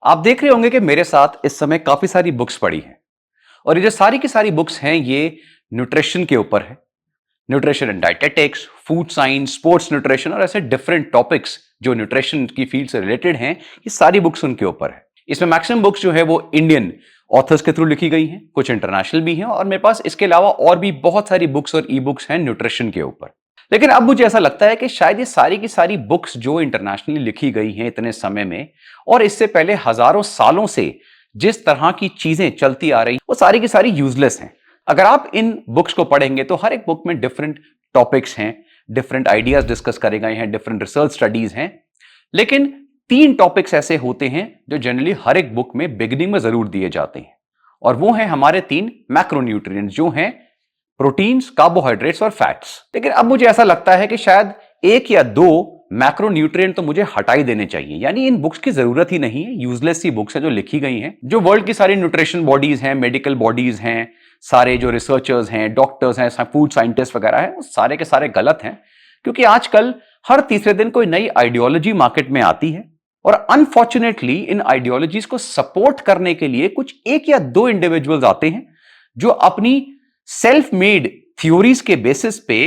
आप देख रहे होंगे कि मेरे साथ इस समय काफी सारी बुक्स पड़ी हैं और ये जो सारी की सारी बुक्स हैं ये न्यूट्रिशन के ऊपर है। Nutrition and dietetics, food science, sports nutrition और ऐसे डिफरेंट टॉपिक्स जो न्यूट्रिशन की फील्ड से रिलेटेड हैं, ये सारी बुक्स उनके ऊपर है। इसमें मैक्सिमम बुक्स जो है वो इंडियन ऑथर्स के थ्रू लिखी गई हैं, कुछ इंटरनेशनल भी हैं और मेरे पास इसके अलावा और भी बहुत सारी बुक्स और ई बुक्स हैं न्यूट्रिशन के ऊपर। लेकिन अब मुझे ऐसा लगता है कि शायद ये सारी की सारी बुक्स जो इंटरनेशनली लिखी गई हैं इतने समय में और इससे पहले हजारों सालों से जिस तरह की चीजें चलती आ रही वो सारी की सारी यूजलेस हैं। अगर आप इन बुक्स को पढ़ेंगे तो हर एक बुक में डिफरेंट टॉपिक्स हैं, डिफरेंट आइडियाज डिस्कस करे गए हैं, डिफरेंट रिसर्च स्टडीज हैं, लेकिन 3 टॉपिक्स ऐसे होते हैं जो जनरली हर एक बुक में बिगिनिंग में जरूर दिए जाते हैं और वो हैं हमारे 3 मैक्रोन्यूट्रिएंट्स जो हैं प्रोटीन्स, कार्बोहाइड्रेट्स और फैट्स। लेकिन अब मुझे ऐसा लगता है कि शायद 1 या 2 मैक्रोन्यूट्रिएंट तो मुझे हटा ही देने चाहिए, यानी इन बुक्स की जरूरत ही नहीं है, यूजलेस सी बुक्स हैं जो लिखी गई हैं। जो वर्ल्ड की सारी न्यूट्रिशन बॉडीज हैं, मेडिकल बॉडीज हैं, सारे जो रिसर्चर्स हैं, डॉक्टर्स हैं, फूड साइंटिस्ट वगैरह हैं, सारे के सारे गलत हैं, क्योंकि आजकल हर तीसरे दिन कोई नई आइडियोलॉजी मार्केट में आती है और अनफॉर्चुनेटली इन आइडियोलॉजीज को सपोर्ट करने के लिए कुछ 1 या 2 इंडिविजुअल्स आते हैं जो अपनी सेल्फ मेड थ्योरीज के बेसिस पे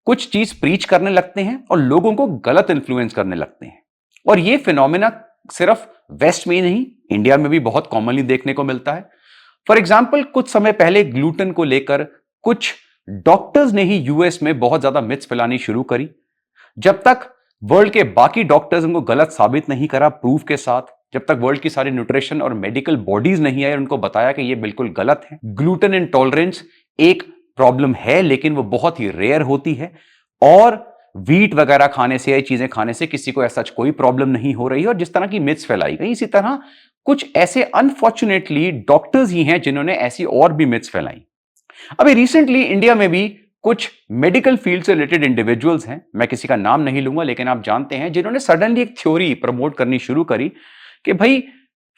कुछ चीज प्रीच करने लगते हैं और लोगों को गलत इंफ्लुएंस करने लगते हैं। और ये फिनोमेना सिर्फ वेस्ट में ही नहीं, इंडिया में भी बहुत कॉमनली देखने को मिलता है। फॉर एग्जाम्पल, कुछ समय पहले ग्लूटेन को लेकर कुछ डॉक्टर्स ने ही यूएस में बहुत ज्यादा मिथ्स फैलानी शुरू करी। जब तक वर्ल्ड के बाकी डॉक्टर्स उनको गलत साबित नहीं करा प्रूफ के साथ, जब तक वर्ल्ड की सारी न्यूट्रिशन और मेडिकल बॉडीज नहीं आई और उनको बताया कि ये बिल्कुल गलत है। ग्लूटेन इंटॉलरेंस एक प्रॉब्लम है लेकिन वो बहुत ही रेयर होती है और व्हीट वगैरह खाने से, ये चीजें खाने से किसी को ऐसा कोई प्रॉब्लम नहीं हो रही है। और जिस तरह की मिथ्स फैलाई गई, इसी तरह कुछ ऐसे अनफॉर्चुनेटली डॉक्टर्स ही हैं जिन्होंने ऐसी और भी मिथ्स फैलाई। अभी रिसेंटली इंडिया में भी कुछ मेडिकल फील्ड से रिलेटेड इंडिविजुअल्स हैं, मैं किसी का नाम नहीं लूंगा लेकिन आप जानते हैं, जिन्होंने सडनली एक थ्योरी प्रमोट करनी शुरू करी कि भाई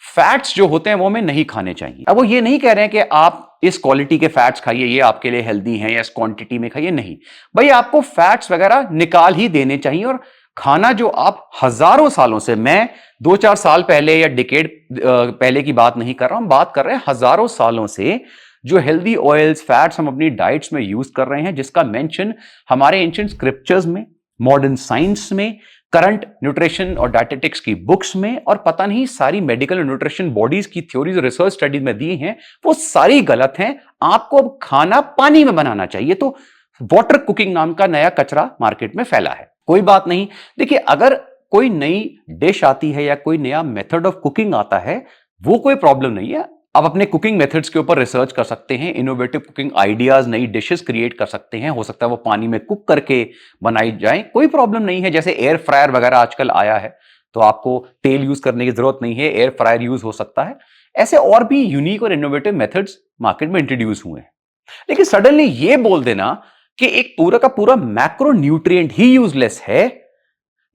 फैट्स जो होते हैं वो हमें नहीं खाने चाहिए। अब वो ये नहीं कह रहे हैं कि आप इस क्वालिटी के फैट्स खाइए, ये आपके लिए हेल्दी हैं, या इस क्वांटिटी में खाइए, नहीं भाई, आपको फैट्स वगैरह निकाल ही देने चाहिए। और खाना जो आप हजारों सालों से, मैं 2-4 साल पहले या डिकेड पहले की बात नहीं कर रहा हूं, बात कर रहे हैं हजारों सालों से जो हेल्दी ऑयल्स, फैट्स हम अपनी डाइट्स में यूज कर रहे हैं, जिसका मेंशन हमारे एंशिएंट स्क्रिप्चर्स में, मॉडर्न साइंस में, करंट न्यूट्रिशन और डाइटेटिक्स की बुक्स में और पता नहीं सारी मेडिकल और न्यूट्रिशन बॉडीज की थ्योरीज और रिसर्च स्टडीज में दी हैं, वो सारी गलत हैं। आपको अब खाना पानी में बनाना चाहिए। तो वाटर कुकिंग नाम का नया कचरा मार्केट में फैला है। कोई बात नहीं, देखिए, अगर कोई नई डिश आती है या कोई नया मेथड ऑफ कुकिंग आता है, वो कोई प्रॉब्लम नहीं है। आप अपने कुकिंग मेथड्स के ऊपर रिसर्च कर सकते हैं, इनोवेटिव कुकिंग आइडियाज, नई डिशेस क्रिएट कर सकते हैं। हो सकता है वो पानी में कुक करके बनाई जाए, कोई प्रॉब्लम नहीं है। जैसे एयर फ्रायर वगैरह आजकल आया है तो आपको तेल यूज करने की जरूरत नहीं है, एयर फ्रायर यूज हो सकता है। ऐसे और भी यूनिक और इनोवेटिव मेथड्स मार्केट में इंट्रोड्यूस हुए हैं। लेकिन सडनली ये बोल देना कि एक पूरा का पूरा मैक्रो न्यूट्रिएंट ही यूजलेस है,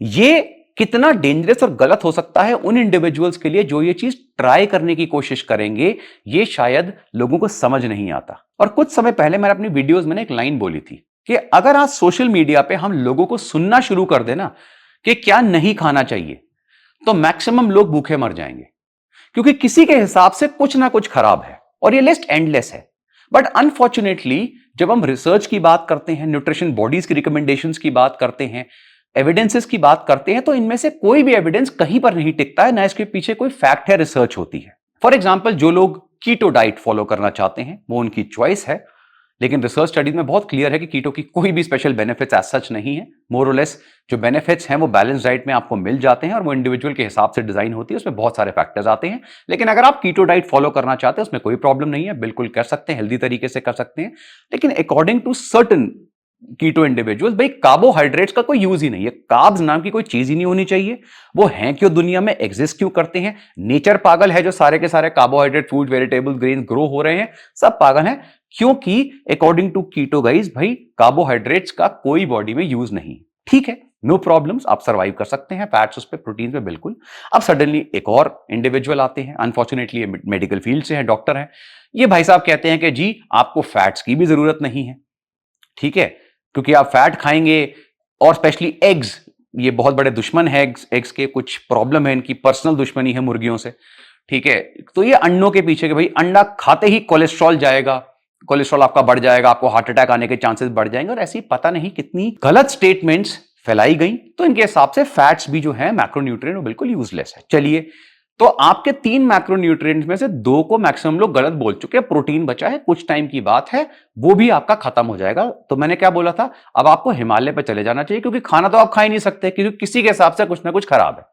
ये कितना डेंजरस और गलत हो सकता है उन इंडिविजुअल्स के लिए जो ये चीज ट्राई करने की कोशिश करेंगे, ये शायद लोगों को समझ नहीं आता। और कुछ समय पहले मैंने अपनी वीडियोस में एक लाइन बोली थी कि अगर आज सोशल मीडिया पे हम लोगों को सुनना शुरू कर देना कि क्या नहीं खाना चाहिए, तो मैक्सिमम लोग भूखे मर जाएंगे, क्योंकि किसी के हिसाब से कुछ ना कुछ खराब है और ये लिस्ट एंडलेस है। बट अनफॉर्चुनेटली जब हम रिसर्च की बात करते हैं, न्यूट्रिशन बॉडीज की रिकमेंडेशंस की बात करते हैं, एविडेंसेस की बात करते हैं, तो इनमें से कोई भी एविडेंस कहीं पर नहीं टिकता है, ना इसके पीछे कोई फैक्ट है, रिसर्च होती है। फॉर एग्जांपल, जो लोग कीटो डाइट फॉलो करना चाहते हैं वो उनकी चॉइस है, लेकिन रिसर्च स्टडीज में बहुत क्लियर है कि कीटो की कोई भी स्पेशल बेनिफिट्स एज सच नहीं है। मोर और लेस जो बेनिफिट्स हैं वो बैलेंस डाइट में आपको मिल जाते हैं और वो इंडिविजुअल के हिसाब से डिजाइन होती है, उसमें बहुत सारे फैक्टर्स आते हैं। लेकिन अगर आप कीटो डाइट फॉलो करना चाहते हैं उसमें कोई प्रॉब्लम नहीं है, बिल्कुल कर सकते हैं, हेल्दी तरीके से कर सकते हैं। लेकिन according to certain keto individuals, भाई कार्बोहाइड्रेट्स का कोई यूज ही नहीं है, कार्ब्स नाम की कोई चीज ही नहीं होनी चाहिए। वो हैं क्यों, दुनिया में एग्जिस्ट क्यों करते हैं? नेचर पागल है जो सारे के सारे carbohydrate, food, vegetable, grain grow हो रहे हैं, सब पागल हैं, क्योंकि अकॉर्डिंग टू कीटो गाइस, भाई कार्बोहाइड्रेट्स का कोई बॉडी में यूज नहीं। ठीक है, नो प्रॉब्लम्स, आप सर्वाइव कर सकते हैं, फैट्स उस पे, प्रोटीन पे बिल्कुल। अब सडनली एक और इंडिविजुअल आते हैं, अनफॉर्चुनेटली मेडिकल फील्ड से हैं, डॉक्टर हैं। ये भाई साहब कहते हैं कि जी आपको फैट्स की भी जरूरत नहीं है। ठीक है, क्योंकि आप फैट खाएंगे और स्पेशली एग्स, ये बहुत बड़े दुश्मन है एग्स के, कुछ प्रॉब्लम है इनकी, पर्सनल दुश्मनी है मुर्गियों से, ठीक है। तो ये अंडों के पीछे कि भाई अंडा खाते ही कोलेस्ट्रॉल जाएगा, कोलेस्ट्रॉल आपका बढ़ जाएगा, आपको हार्ट अटैक आने के चांसेस बढ़ जाएंगे, और ऐसी पता नहीं कितनी गलत स्टेटमेंट्स फैलाई गई। तो इनके हिसाब से फैट्स भी जो है मैक्रोन्यूट्रिएंट वो बिल्कुल यूजलेस है। चलिए, तो आपके 3 मैक्रोन्यूट्रिएंट्स में से 2 को मैक्सिमम लोग गलत बोल चुके हैं, प्रोटीन बचा है, कुछ टाइम की बात है, वो भी आपका खत्म हो जाएगा। तो मैंने क्या बोला था, अब आपको हिमालय पर चले जाना चाहिए, क्योंकि खाना तो आप खा ही नहीं सकते, क्योंकि किसी के हिसाब से कुछ ना कुछ खराब है।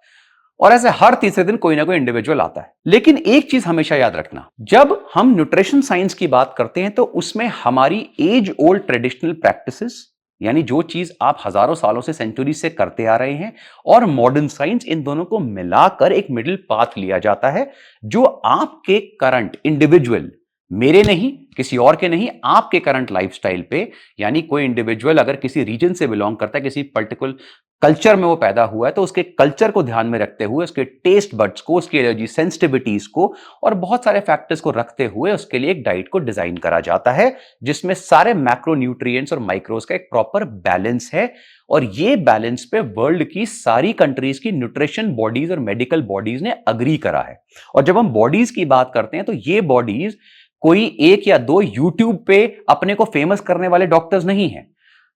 और ऐसे हर तीसरे दिन कोई ना कोई इंडिविजुअल आता है। लेकिन एक चीज हमेशा याद रखना, जब हम न्यूट्रिशन साइंस की बात करते हैं तो उसमें हमारी एज ओल्ड ट्रेडिशनल प्रैक्टिसेस, यानी जो चीज आप हजारों सालों से, सेंचुरी से करते आ रहे हैं, और मॉडर्न साइंस, इन दोनों को मिलाकर एक मिडिल पाथ लिया जाता है, जो आपके करंट इंडिविजुअल, मेरे नहीं, किसी और के नहीं, आपके करंट लाइफस्टाइल पे, यानी कोई इंडिविजुअल अगर किसी रीजन से बिलोंग करता है, किसी पर्टिकुलर कल्चर में वो पैदा हुआ है, तो उसके कल्चर को ध्यान में रखते हुए, उसके टेस्ट बड्स को, उसकी एलर्जी सेंसिटिविटीज को और बहुत सारे फैक्टर्स को रखते हुए उसके लिए एक डाइट को डिजाइन करा जाता है, जिसमें सारे मैक्रोन्यूट्रिएंट्स और माइक्रोस का एक प्रॉपर बैलेंस है। और ये बैलेंस पे वर्ल्ड की सारी कंट्रीज की न्यूट्रिशन बॉडीज और मेडिकल बॉडीज ने अग्री करा है। और जब हम बॉडीज की बात करते हैं तो ये बॉडीज कोई 1 या 2 यूट्यूब पे अपने को फेमस करने वाले डॉक्टर्स नहीं है,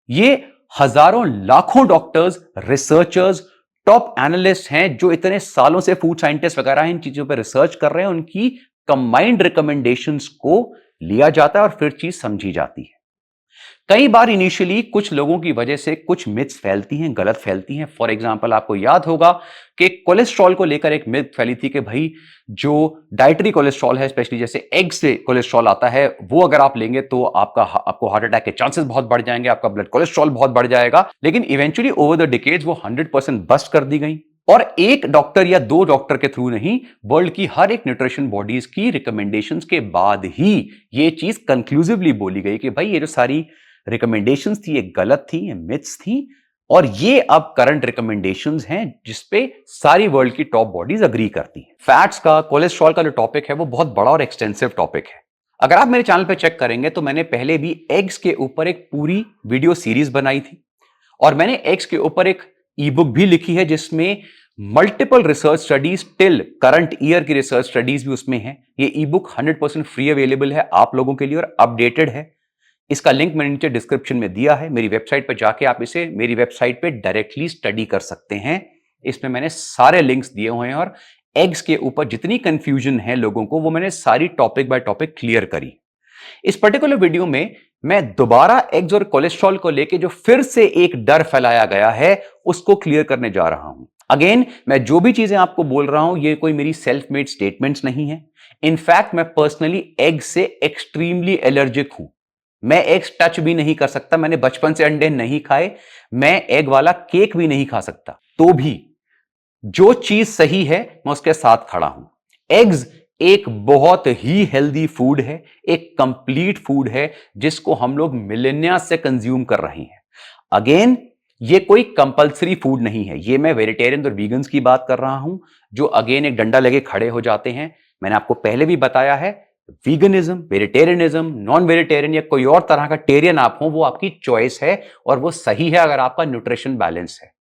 ये हजारों लाखों डॉक्टर्स, रिसर्चर्स, टॉप एनालिस्ट हैं, जो इतने सालों से फूड साइंटिस्ट वगैरह इन चीजों पर रिसर्च कर रहे हैं, उनकी कंबाइंड रिकमेंडेशंस को लिया जाता है और फिर चीज समझी जाती है। कई बार इनिशियली कुछ लोगों की वजह से कुछ मिथ्स फैलती हैं, गलत फैलती हैं। फॉर एग्जांपल, आपको याद होगा कि कोलेस्ट्रॉल को लेकर एक मिथ फैली थी कि भाई जो डाइटरी कोलेस्ट्रॉल है, स्पेशली जैसे एग से कोलेस्ट्रॉल आता है, वो अगर आप लेंगे तो आपको हार्ट अटैक के चांसेस बहुत बढ़ जाएंगे, आपका ब्लड कोलेस्ट्रॉल बहुत बढ़ जाएगा। लेकिन इवेंचुअली ओवर द डिकेड्स वो 100% बस्ट कर दी गई, और एक डॉक्टर या 2 डॉक्टर के थ्रू नहीं, वर्ल्ड की हर एक न्यूट्रिशन बॉडीज की रिकमेंडेशंस के बाद ही ये चीज कंक्लूसिवली बोली गई कि भाई ये जो सारी रिकमेंडेशंस थी ये गलत थी, ये मिथ्स थी, और ये अब करंट रिकमेंडेशंस हैं जिसपे सारी वर्ल्ड की टॉप बॉडीज अग्री करती हैं। फैट्स का, कोलेस्ट्रॉल का जो टॉपिक है वो बहुत बड़ा और एक्सटेंसिव टॉपिक है। अगर आप मेरे चैनल पे चेक करेंगे तो मैंने पहले भी एग्स के ऊपर एक पूरी वीडियो सीरीज बनाई थी, और मैंने एग्स के ऊपर एक ई बुक भी लिखी है जिसमें multiple research studies, till current year की रिसर्च स्टडीज भी उसमें है। ये ई बुक 100% फ्री अवेलेबल है आप लोगों के लिए और अपडेटेड है। इसका लिंक मैंने नीचे डिस्क्रिप्शन में दिया है। मेरी वेबसाइट पर जाके आप इसे मेरी वेबसाइट पे डायरेक्टली स्टडी कर सकते हैं। इसमें मैंने सारे लिंक्स दिए हुए हैं, और एग्स के ऊपर जितनी कंफ्यूजन है लोगों को, वो मैंने सारी टॉपिक बाय टॉपिक क्लियर करी। इस पर्टिकुलर वीडियो में मैं दोबारा एग्स और कोलेस्ट्रॉल को लेके जो फिर से एक डर फैलाया गया है उसको क्लियर करने जा रहा हूं। अगेन, मैं जो भी चीजें आपको बोल रहा हूं ये कोई मेरी सेल्फ मेड स्टेटमेंट्स नहीं है। इनफैक्ट मैं पर्सनली एग से एक्सट्रीमली एलर्जिक हूं। मैं एग्स टच भी नहीं कर सकता, मैंने बचपन से अंडे नहीं खाए, मैं एग वाला केक भी नहीं खा सकता। तो भी जो चीज सही है मैं उसके साथ खड़ा हूं। एग्स एक बहुत ही हेल्दी फूड है, एक कंप्लीट फूड है जिसको हम लोग मिलेनिया से कंज्यूम कर रहे हैं। अगेन, ये कोई कंपल्सरी फूड नहीं है। ये मैं वेजिटेरियन और वीगन्स की बात कर रहा हूं, जो अगेन एक डंडा लेके खड़े हो जाते हैं। मैंने आपको पहले भी बताया है, वीगनिज्म, वेजिटेरियनिज्म, नॉन वेजिटेरियन या कोई और तरह का टेरियन आप हो, वो आपकी चॉइस है और वो सही है अगर आपका न्यूट्रिशन बैलेंस है।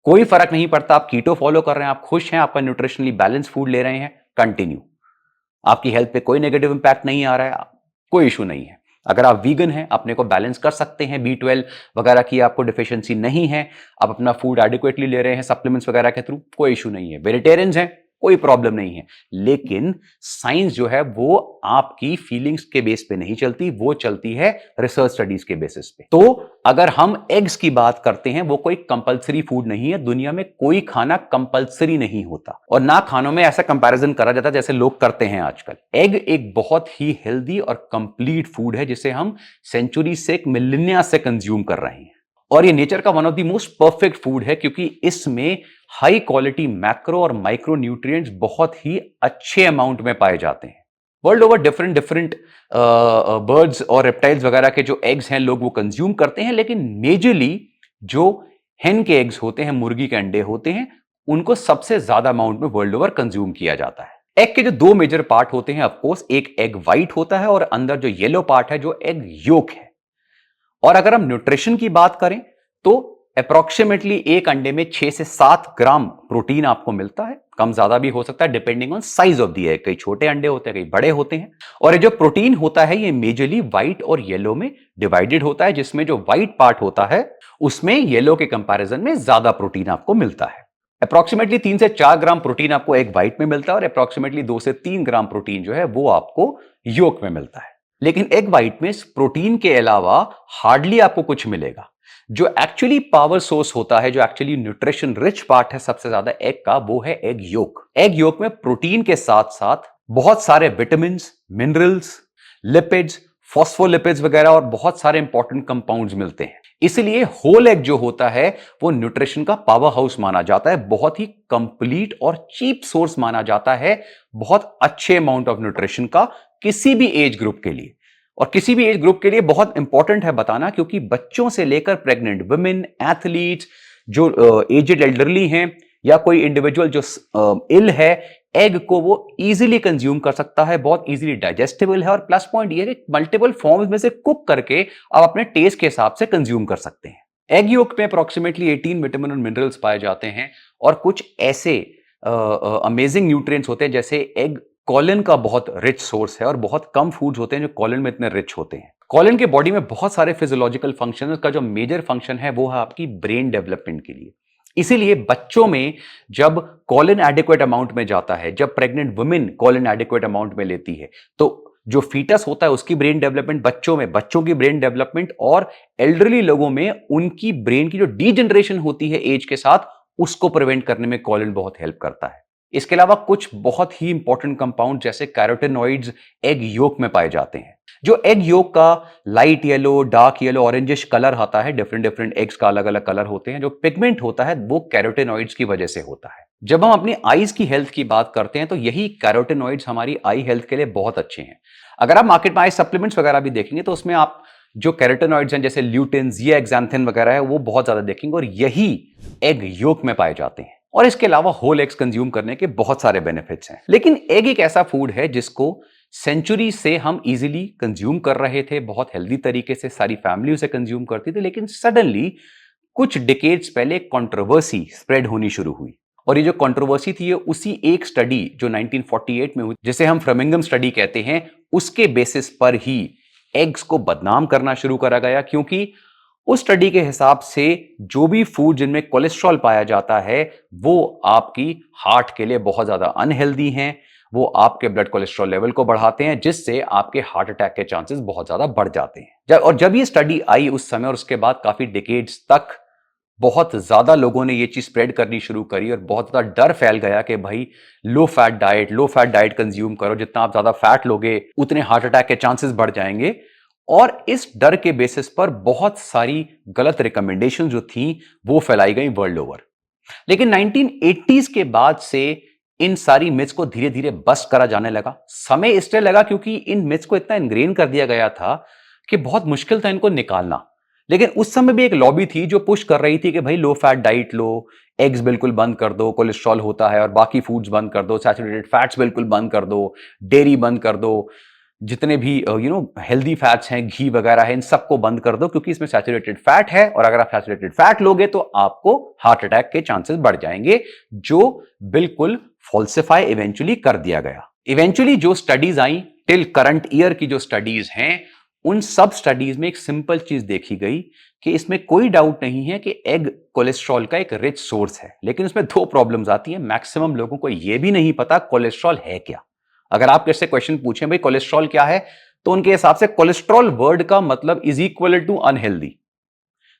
कोई फर्क नहीं पड़ता आप कीटो फॉलो कर रहे हैं, आप खुश हैं, आपका न्यूट्रिशनली बैलेंस फूड ले रहे हैं, कंटिन्यू। आपकी हेल्थ पे कोई नेगेटिव इंपैक्ट नहीं आ रहा है, कोई इशू नहीं है। अगर आप वीगन हैं, अपने को बैलेंस कर सकते हैं, B12 वगैरह की आपको डिफिशियंसी नहीं है, आप अपना फूड एडिक्वेटली ले रहे हैं सप्लीमेंट्स वगैरह के थ्रू, कोई इशू नहीं है। वेजिटेरियंस हैं, कोई प्रॉब्लम नहीं है। लेकिन साइंस जो है वो आपकी फीलिंग्स के बेस पे नहीं चलती, वो चलती है रिसर्च स्टडीज के बेसिस पे। तो अगर हम एग्स की बात करते हैं, वो कोई कंपलसरी फूड नहीं है। दुनिया में कोई खाना कंपलसरी नहीं होता, और ना खानों में ऐसा कंपैरिजन करा जाता जैसे लोग करते हैं आजकल। एग एक बहुत ही हेल्दी और कंप्लीट फूड है जिसे हम सेंचुरी से, मिलेनिया से कंज्यूम कर रहे हैं, और ये नेचर का one of the most perfect food है क्योंकि इसमें हाई क्वालिटी मैक्रो और माइक्रो न्यूट्रिएंट्स बहुत ही अच्छे अमाउंट में पाए जाते हैं। वर्ल्ड ओवर डिफरेंट बर्ड्स और रेप्टाइल्स वगैरह के जो एग्स हैं लोग वो कंज्यूम करते हैं, लेकिन मेजरली जो हेन के एग्स होते हैं, मुर्गी के अंडे होते हैं, उनको सबसे ज्यादा अमाउंट में वर्ल्ड ओवर कंज्यूम किया जाता है। एग के जो 2 मेजर पार्ट होते हैं, ऑफकोर्स एक एग व्हाइट होता है और अंदर जो येलो पार्ट है जो एग योक है। और अगर हम न्यूट्रिशन की बात करें तो अप्रोक्सीमेटली एक अंडे में 6 से 7 ग्राम प्रोटीन आपको मिलता है, कम ज्यादा भी हो सकता है depending on size of the egg. कई छोटे अंडे होते हैं, कई बड़े होते हैं। और ये जो प्रोटीन होता है ये मेजरली व्हाइट और येलो में डिवाइडेड होता है, जिसमें जो व्हाइट पार्ट होता है उसमें येलो के कंपैरिजन में ज्यादा प्रोटीन आपको मिलता है। अप्रोक्सीमेटली 3 से 4 ग्राम प्रोटीन आपको एग व्हाइट में मिलता है और अप्रोक्सीमेटली 2 से 3 ग्राम प्रोटीन जो है वो आपको योक में मिलता है। लेकिन एग व्हाइट में प्रोटीन के अलावा हार्डली आपको कुछ मिलेगा। जो एक्चुअली पावर सोर्स होता है, जो एक्चुअली न्यूट्रिशन रिच पार्ट है सबसे ज्यादा एग का, वो है एग योक। एग योक में प्रोटीन के साथ साथ बहुत सारे विटामिन, मिनरल्स, लिपिड्स, फॉस्फोलिपिड्स वगैरह और बहुत सारे इंपॉर्टेंट कंपाउंड्स मिलते हैं। इसलिए होल एग जो होता है वो न्यूट्रिशन का पावर हाउस माना जाता है, बहुत ही कंप्लीट और चीप सोर्स माना जाता है बहुत अच्छे अमाउंट ऑफ न्यूट्रिशन का किसी भी एज ग्रुप के लिए। और किसी भी एज ग्रुप के लिए बहुत इंपॉर्टेंट है बताना, क्योंकि बच्चों से लेकर प्रेग्नेंट वुमेन, एथलीट्स, जो एजेड एल्डरली हैं या कोई इंडिविजुअल जो इल है, एग को वो इजीली कंज्यूम कर सकता है, बहुत इजीली डाइजेस्टेबल है। और प्लस पॉइंट ये है कि मल्टीपल फॉर्म्स में से कुक करके आप अपने टेस्ट के हिसाब से कंज्यूम कर सकते हैं। एग योक में अप्रोक्सीमेटली 18 विटामिन और मिनरल्स पाए जाते हैं और कुछ ऐसे अमेजिंग न्यूट्रिएंट्स होते हैं जैसे एग कॉलिन का बहुत रिच सोर्स है और बहुत कम फूड्स होते हैं जो कॉलिन में इतने रिच होते हैं। कॉलिन के बॉडी में बहुत सारे फिजियोलॉजिकल फंक्शन, का जो मेजर फंक्शन है वो है आपकी ब्रेन डेवलपमेंट के लिए। इसीलिए बच्चों में जब कॉलिन एडिक्वेट अमाउंट में जाता है, जब pregnant women Colin adequate amount में लेती है, तो जो फीटस होता है उसकी ब्रेन डेवलपमेंट, बच्चों में बच्चों की ब्रेन डेवलपमेंट और एल्डरली लोगों में उनकी ब्रेन की जो डीजनरेशन होती है एज के साथ, उसको प्रिवेंट करने में कॉलिन बहुत हेल्प करता है। इसके अलावा कुछ बहुत ही इंपॉर्टेंट कंपाउंड जैसे कैरोटेनॉइड्स एग योक में पाए जाते हैं। जो एग योक का light yellow, dark yellow, orangish colour आता है, डिफरेंट डिफरेंट एग्स का अलग अलग कलर होते हैं, जो पिगमेंट होता है वो कैरोटेनॉइड्स की वजह से होता है। जब हम अपनी आईज की हेल्थ की बात करते हैं तो यही कैरोटेनॉइड्स हमारी आई हेल्थ के लिए बहुत अच्छे हैं। अगर आप मार्केट में आई सप्लीमेंट्स वगैरह भी देखेंगे तो उसमें आप जो कैरोटेनॉइड्स हैं जैसे ल्यूटिन्स या एक्सैंथिन वगैरह है वो बहुत ज्यादा देखेंगे और यही एग योक में पाए जाते हैं। और इसके अलावा होल एग्स कंज्यूम करने के बहुत सारे बेनिफिट्स हैं। लेकिन एग एक ऐसा फूड है जिसको सेंचुरी से हम इजीली कंज्यूम कर रहे थे, बहुत हेल्दी तरीके से सारी फैमिली उसे कंज्यूम करती थी। लेकिन सडनली कुछ डिकेड्स पहले कंट्रोवर्सी स्प्रेड होनी शुरू हुई और ये जो कंट्रोवर्सी थी ये उसी एक स्टडी जो 1948 में हुई, जिसे हम फ्रमिंगम स्टडी कहते हैं, उसके बेसिस पर ही एग्स को बदनाम करना शुरू करा गया। क्योंकि उस स्टडी के हिसाब से जो भी फूड जिनमें कोलेस्ट्रॉल पाया जाता है वो आपकी हार्ट के लिए बहुत ज्यादा अनहेल्दी हैं, वो आपके ब्लड कोलेस्ट्रॉल लेवल को बढ़ाते हैं, जिससे आपके हार्ट अटैक के चांसेस बहुत ज्यादा बढ़ जाते हैं। जब ये स्टडी आई उस समय और उसके बाद काफी डिकेड्स तक बहुत ज्यादा लोगों ने ये चीज स्प्रेड करनी शुरू करी और बहुत ज्यादा डर फैल गया कि भाई लो फैट डाइट कंज्यूम करो, जितना आप ज्यादा फैट लोगे उतने हार्ट अटैक के चांसेस बढ़ जाएंगे। और इस डर के बेसिस पर बहुत सारी गलत रिकमेंडेशन जो थी वो फैलाई गई वर्ल्ड ओवर। लेकिन 1980s के बाद से इन सारी मिथ्स को धीरे धीरे बस्ट करा जाने लगा। समय इसलिए लगा क्योंकि इन मिथ्स को इतना इनग्रेन कर दिया गया था कि बहुत मुश्किल था इनको निकालना। लेकिन उस समय भी एक लॉबी थी जो पुश कर रही थी कि भाई लो फैट डाइट लो, एग्स बिल्कुल बंद कर दो, कोलेस्ट्रॉल होता है और बाकी फूड्स बंद कर दो, सैचुरेटेड फैट्स बिल्कुल बंद कर दो, डेयरी बंद कर दो, जितने भी हेल्दी फैट्स हैं, घी वगैरह है, इन सबको बंद कर दो क्योंकि इसमें सैचुरेटेड फैट है और अगर आप सैचुरेटेड फैट लोगे तो आपको हार्ट अटैक के चांसेस बढ़ जाएंगे, जो बिल्कुल फॉल्सिफाई इवेंचुअली कर दिया गया। इवेंचुअली जो studies I till current year की जो स्टडीज हैं उन सब स्टडीज में एक सिंपल चीज देखी गई कि इसमें कोई डाउट नहीं है कि एग कोलेस्ट्रॉल का एक रिच सोर्स है। लेकिन इसमें दो प्रॉब्लम्स आती हैं। मैक्सिमम लोगों को यह भी नहीं पता कोलेस्ट्रॉल है क्या। अगर आप किससे क्वेश्चन पूछें भाई कोलेस्ट्रॉल क्या है, तो उनके हिसाब से कोलेस्ट्रॉल वर्ड का मतलब इज इक्वल टू अनहेल्दी।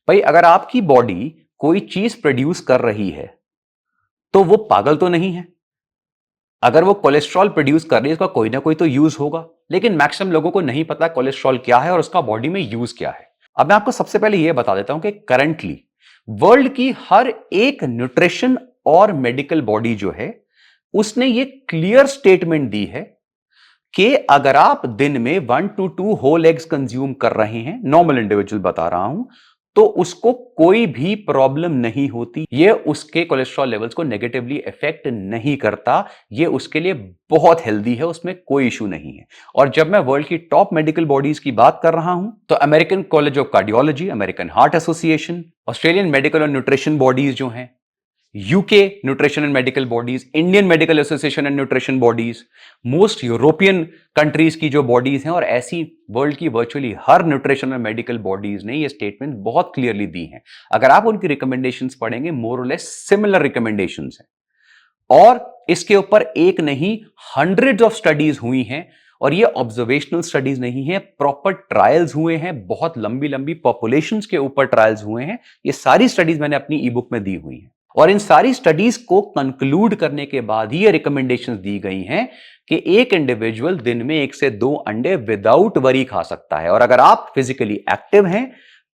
भाई अगर आपकी बॉडी कोई चीज प्रोड्यूस कर रही है तो वो पागल तो नहीं है। अगर वो कोलेस्ट्रॉल प्रोड्यूस कर रही है उसका कोई ना कोई तो यूज होगा। लेकिन मैक्सिमम लोगों को नहीं पता कोलेस्ट्रॉल क्या है और उसका बॉडी में यूज क्या है। अब मैं आपको सबसे पहले यह बता देता हूं कि करंटली वर्ल्ड की हर एक न्यूट्रिशन और मेडिकल बॉडी जो है उसने ये क्लियर स्टेटमेंट दी है कि अगर आप दिन में 1 to 2 होल एग्स कंज्यूम कर रहे हैं, नॉर्मल इंडिविजुअल बता रहा हूं, तो उसको कोई भी प्रॉब्लम नहीं होती। ये उसके कोलेस्ट्रॉल लेवल्स को नेगेटिवली इफेक्ट नहीं करता। ये उसके लिए बहुत हेल्दी है, उसमें कोई इशू नहीं है। और जब मैं वर्ल्ड की टॉप मेडिकल बॉडीज की बात कर रहा हूं तो American college of cardiology, American heart association, Australian medical और न्यूट्रिशन बॉडीज जो हैं, UK nutrition and medical bodies, Indian medical association and nutrition bodies, most European countries की जो बॉडीज हैं और ऐसी वर्ल्ड की वर्चुअली हर न्यूट्रिशन और मेडिकल बॉडीज ने ये स्टेटमेंट बहुत क्लियरली दी हैं। अगर आप उनकी रिकमेंडेशंस पढ़ेंगे, मोर और लेस सिमिलर रिकमेंडेशंस हैं। और इसके ऊपर एक नहीं, हंड्रेड्स ऑफ स्टडीज हुई हैं। और ये ऑब्जर्वेशनल स्टडीज नहीं है, प्रॉपर ट्रायल्स हुए हैं, बहुत लंबी लंबी पॉपुलेशंस के ऊपर ट्रायल्स हुए हैं। ये सारी स्टडीज मैंने अपनी ई बुक में दी हुई हैं। और इन सारी स्टडीज को कंक्लूड करने के बाद ही ये रिकमेंडेशंस दी गई हैं कि एक इंडिविजुअल दिन में 1 से 2 अंडे विदाउट वरी खा सकता है। और अगर आप फिजिकली एक्टिव हैं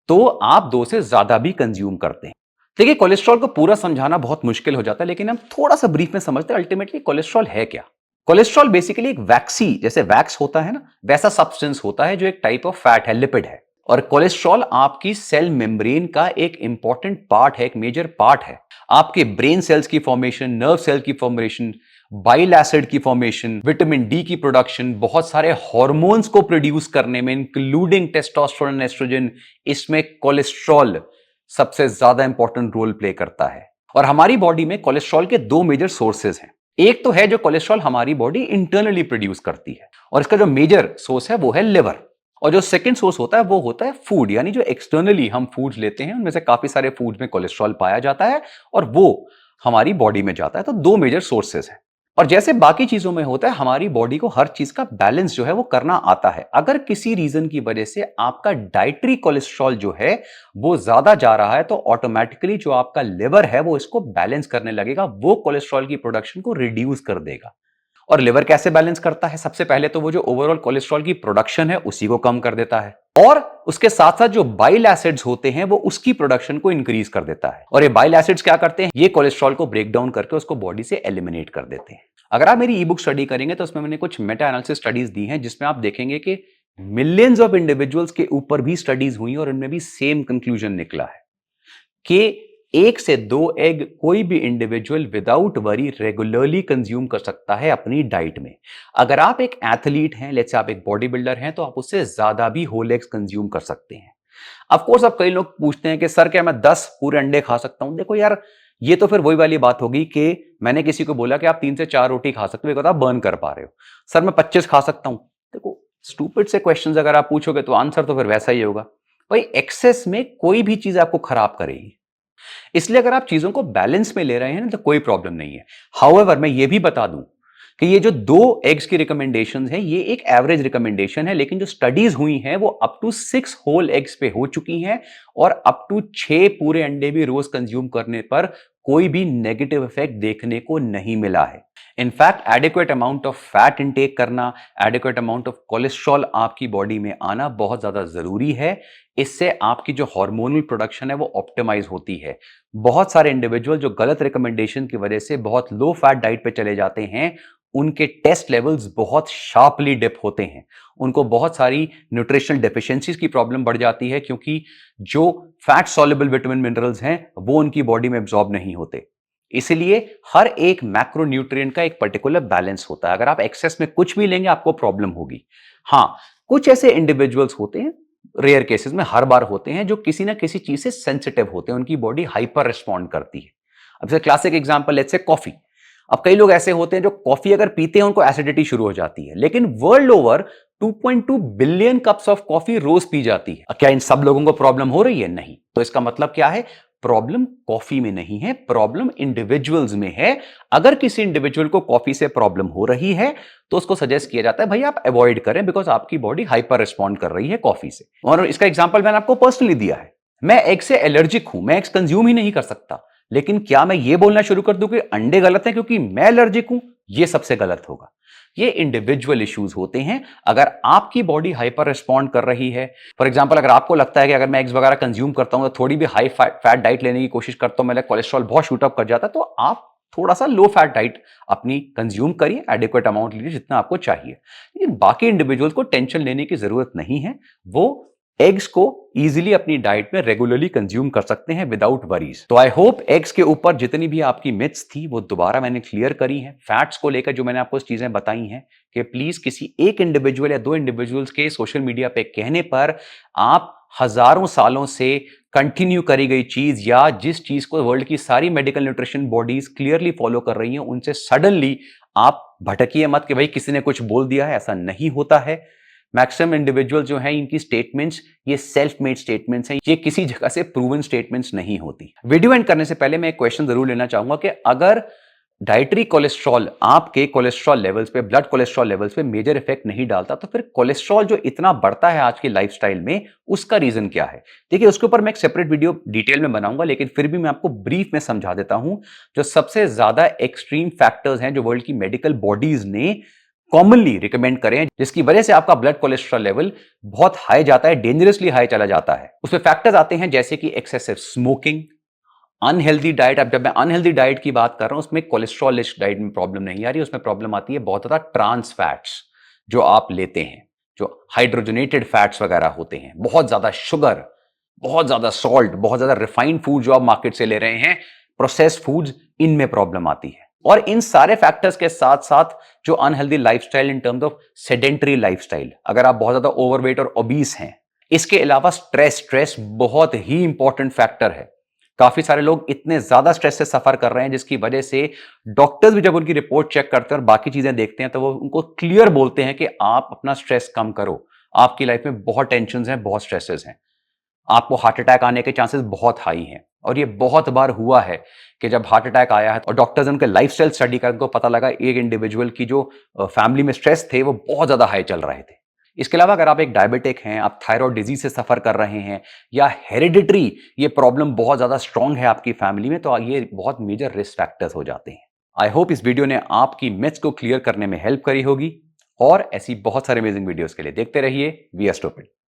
तो आप 2 से ज्यादा भी कंज्यूम करते हैं। देखिए, कोलेस्ट्रॉल को पूरा समझाना बहुत मुश्किल हो जाता है, लेकिन हम थोड़ा सा ब्रीफ में समझते हैं अल्टीमेटली कोलेस्ट्रॉल है क्या। कोलेस्ट्रॉल बेसिकली एक वैक्सी, जैसे वैक्स होता है ना, वैसा सब्सटेंस होता है जो एक टाइप ऑफ फैट है, लिपिड है। और कोलेस्ट्रॉल आपकी सेल मेम्ब्रेन का एक इंपॉर्टेंट पार्ट है, एक मेजर पार्ट है। आपके ब्रेन सेल्स की फॉर्मेशन, नर्व सेल की फॉर्मेशन, बाइल एसिड की फॉर्मेशन, विटामिन डी की प्रोडक्शन, बहुत सारे हार्मोन्स को प्रोड्यूस करने में इंक्लूडिंग टेस्टोस्टेरोन, एस्ट्रोजन, इसमें कोलेस्ट्रॉल सबसे ज्यादा इंपॉर्टेंट रोल प्ले करता है। और हमारी बॉडी में कोलेस्ट्रॉल के 2 मेजर सोर्सेज हैं। एक तो है जो कोलेस्ट्रॉल हमारी बॉडी इंटरनली प्रोड्यूस करती है, और इसका जो मेजर सोर्स है वो है लिवर। और जो सेकंड सोर्स होता है वो होता है फूड, यानी जो एक्सटर्नली हम फूड्स लेते हैं, उनमें से काफी सारे फूड्स में कोलेस्ट्रॉल पाया जाता है और वो हमारी बॉडी में जाता है। तो 2 मेजर सोर्सेज हैं। और जैसे बाकी चीजों में होता है, हमारी बॉडी को हर चीज का बैलेंस जो है वो करना आता है। अगर किसी रीजन की वजह से आपका डाइटरी कोलेस्ट्रॉल जो है वो ज्यादा जा रहा है तो ऑटोमेटिकली जो आपका लिवर है वो इसको बैलेंस करने लगेगा, वो कोलेस्ट्रॉल की प्रोडक्शन को रिड्यूस कर देगा। और लिवर कैसे बैलेंस करता है? सबसे पहले तो वो जो ओवरऑल कोलेस्ट्रॉल की प्रोडक्शन है उसी को कम कर देता है, और उसके साथ साथ जो बाइल एसिड्स होते हैं वो उसकी प्रोडक्शन को इंक्रीज कर देता है। और ये बाइल एसिड्स क्या करते हैं? ये कोलेस्ट्रॉल को ब्रेक डाउन करके उसको बॉडी से एलिमिनेट कर देते हैं। अगर आप मेरी ई बुक स्टडी करेंगे तो उसमें मैंने कुछ मेटा एनालिसिस स्टडीज दी हैं, जिसमें आप देखेंगे कि मिलियंस ऑफ इंडिविजुअल्स के ऊपर भी स्टडीज हुई और उनमें भी सेम कंक्लूजन निकला है कि 1 से 2 एग कोई भी individual without worry regularly consume कर सकता है अपनी डाइट में। अगर आप एक एथलीट हैं, लेट्स से आप एक बॉडी बिल्डर हैं, तो आप उससे ज्यादा भी होल एग्स कंज्यूम कर सकते हैं। ऑफ कोर्स अब कई लोग पूछते हैं कि सर क्या मैं 10 पूरे अंडे खा सकता हूं? देखो यार, ये तो फिर वही वाली बात होगी कि मैंने किसी को बोला कि आप 3 से 4 रोटी खा सकते हो, एक आप बर्न कर पा रहे हो। सर मैं 25 खा सकता हूं? देखो, स्टूपिड से क्वेश्चंस अगर आप पूछोगे तो आंसर तो फिर वैसा ही होगा। भाई, एक्सेस में कोई भी चीज आपको खराब करेगी, इसलिए अगर आप चीजों को बैलेंस में ले रहे हैं ना तो कोई प्रॉब्लम नहीं है। हाउएवर, मैं ये भी बता दूं कि ये जो 2 एग्स की रिकमेंडेशन है ये एक एवरेज रिकमेंडेशन है, लेकिन जो स्टडीज हुई हैं वो अप टू 6 होल एग्स पे हो चुकी हैं, और अप टू 6 पूरे अंडे भी रोज कंज्यूम करने पर कोई भी नेगेटिव इफेक्ट देखने को नहीं मिला है। In fact adequate amount of fat intake करना, एडिक्वेट अमाउंट ऑफ कोलेस्ट्रॉल आपकी बॉडी में आना बहुत ज्यादा जरूरी है। इससे आपकी जो हार्मोनल प्रोडक्शन है वो ऑप्टिमाइज होती है। बहुत सारे इंडिविजुअल जो गलत रिकमेंडेशन की वजह से बहुत लो फैट डाइट पे चले जाते हैं, उनके टेस्ट लेवल्स बहुत शार्पली डिप होते हैं, उनको बहुत सारी न्यूट्रिशनल डेफिशिएंसीज की प्रॉब्लम बढ़ जाती है, क्योंकि जो फैट सॉल्युबल विटामिन मिनरल्स हैं वो उनकी बॉडी में एब्जॉर्ब नहीं होते। इसलिए हर एक मैक्रो न्यूट्रिएंट का एक पर्टिकुलर बैलेंस होता है। अगर आप एक्सेस में कुछ भी लेंगे आपको प्रॉब्लम होगी। हाँ, कुछ ऐसे इंडिविजुअल्स होते हैं, रेयर केसेस में हर बार होते हैं, जो किसी ना किसी चीज से सेंसिटिव होते हैं, उनकी बॉडी हाइपर रिस्पॉन्ड करती है। अब जैसे classic example let's say coffee. अब कई लोग ऐसे होते हैं जो कॉफी अगर पीते हैं उनको एसिडिटी शुरू हो जाती है, लेकिन world over 2.2 billion cups of coffee रोज पी जाती है। क्या इन सब लोगों को प्रॉब्लम हो रही है? नहीं। तो इसका मतलब क्या है? प्रॉब्लम कॉफी में नहीं है, प्रॉब्लम इंडिविजुअल्स में है। अगर किसी इंडिविजुअल को कॉफी से प्रॉब्लम हो रही है तो उसको सजेस्ट किया जाता है भाई आप अवॉइड करें, बिकॉज आपकी बॉडी हाइपर रिस्पॉन्ड कर रही है कॉफी से। और इसका एग्जांपल मैंने आपको पर्सनली दिया है। मैं एग से एलर्जिक हूं, मैं एग्स कंज्यूम ही नहीं कर सकता, लेकिन क्या मैं ये बोलना शुरू कर दूं कि अंडे गलत है क्योंकि मैं एलर्जिक हूं? ये सबसे गलत होगा। ये इंडिविजुअल इश्यूज होते हैं। अगर आपकी बॉडी हाइपर रिस्पॉन्ड कर रही है, फॉर एग्जांपल अगर आपको लगता है कि अगर मैं एग्स वगैरह कंज्यूम करता हूं तो थोड़ी भी हाई फैट डाइट लेने की कोशिश करता हूं, मेरा कोलेस्ट्रॉल बहुत शूट अप कर जाता है, तो आप थोड़ा सा लो फैट डाइट अपनी कंज्यूम करिए, एडिक्वेट अमाउंट लीजिए जितना आपको चाहिए। लेकिन बाकी इंडिविजुअल्स को टेंशन लेने की जरूरत नहीं है। वो एग्स को इजीली अपनी डाइट में रेगुलरली कंज्यूम कर सकते हैं विदाउट वरीज। तो आई होप एग्स के ऊपर जितनी भी आपकी मिथ्स थी वो दोबारा मैंने क्लियर करी हैं। फैट्स को लेकर जो मैंने आपको चीजें बताई हैं कि प्लीज किसी एक इंडिविजुअल या दो इंडिविजुअल्स के सोशल मीडिया पे कहने पर आप हजारों सालों से कंटिन्यू करी गई चीज या जिस चीज को वर्ल्ड की सारी medical nutrition bodies clearly follow कर रही हैं उनसे सडनली आप भटकिए मत कि भाई किसी ने कुछ बोल दिया है। ऐसा नहीं होता है। मैक्सिमम इंडिविजुअल जो है इनकी स्टेटमेंट्स ये सेल्फ मेड स्टेटमेंट्स हैं, ये किसी जगह से प्रूवन स्टेटमेंट्स नहीं होती। वीडियो एंड करने से पहले मैं एक क्वेश्चन जरूर लेना चाहूंगा कि अगर डाइटरी कोलेस्ट्रॉल आपके कोलेस्ट्रॉल लेवल्स पे, ब्लड कोलेस्ट्रॉल लेवल्स पे मेजर इफेक्ट नहीं डालता, तो फिर कोलेस्ट्रॉल जो इतना बढ़ता है आज की लाइफस्टाइल में, उसका रीजन क्या है? देखिए, उसके ऊपर मैं एक सेपरेट वीडियो डिटेल में बनाऊंगा, लेकिन फिर भी मैं आपको ब्रीफ में समझा देता हूं। जो सबसे ज्यादा एक्सट्रीम फैक्टर्स हैं जो वर्ल्ड की मेडिकल बॉडीज ने कॉमनली रिकमेंड करें, जिसकी वजह से आपका ब्लड कोलेस्ट्रॉल लेवल बहुत हाई जाता है, डेंजरसली हाई चला जाता है। उसमें फैक्टर्स आते हैं जैसे कि एक्सेसिव स्मोकिंग, अनहेल्दी डाइट। अब जब मैं अनहेल्दी डाइट की बात कर रहा हूं, उसमें कोलेस्ट्रॉल रिच डाइट में प्रॉब्लम नहीं आ रही, उसमें प्रॉब्लम आती है बहुत ज्यादा ट्रांस फैट्स जो आप लेते हैं, जो हाइड्रोजनेटेड फैट्स वगैरह होते हैं, बहुत ज्यादा शुगर, बहुत ज्यादा सॉल्ट, बहुत ज्यादा रिफाइंड फूड जो आप मार्केट से ले रहे हैं, प्रोसेस्ड फूड्स, इनमें प्रॉब्लम आती है। और इन सारे फैक्टर्स के साथ साथ जो unhealthy lifestyle in terms of sedentary lifestyle, अगर आप बहुत ज्यादा ओवरवेट और ओबीस हैं, इसके अलावा स्ट्रेस बहुत ही इंपॉर्टेंट फैक्टर है। काफी सारे लोग इतने ज्यादा स्ट्रेस से सफर कर रहे हैं जिसकी वजह से डॉक्टर्स भी जब उनकी रिपोर्ट चेक करते हैं और बाकी चीजें देखते हैं तो वो उनको क्लियर बोलते हैं कि आप अपना स्ट्रेस कम करो, आपकी लाइफ में बहुत टेंशन हैं, बहुत स्ट्रेसेस हैं, आपको हार्ट अटैक आने के चांसेस बहुत हाई हैं। और ये बहुत बार हुआ है कि जब हार्ट अटैक आया है और डॉक्टर्स ने उनके लाइफस्टाइल स्टडी कर उनको पता लगा एक इंडिविजुअल की जो फैमिली में स्ट्रेस थे वो बहुत ज्यादा हाई चल रहे थे। इसके अलावा अगर आप एक डायबिटिक हैं, आप थायराइड डिजीज से सफर कर रहे हैं या हेरिडिटरी ये प्रॉब्लम बहुत ज्यादा स्ट्रांग है आपकी फैमिली में, तो ये बहुत मेजर रिस्क फैक्टर्स हो जाते हैं। आई होप इस वीडियो ने आपकी मिथ्स को क्लियर करने में हेल्प करी होगी और ऐसी बहुत सारे अमेजिंग वीडियोस के लिए देखते रहिए वी आर स्टूपिड।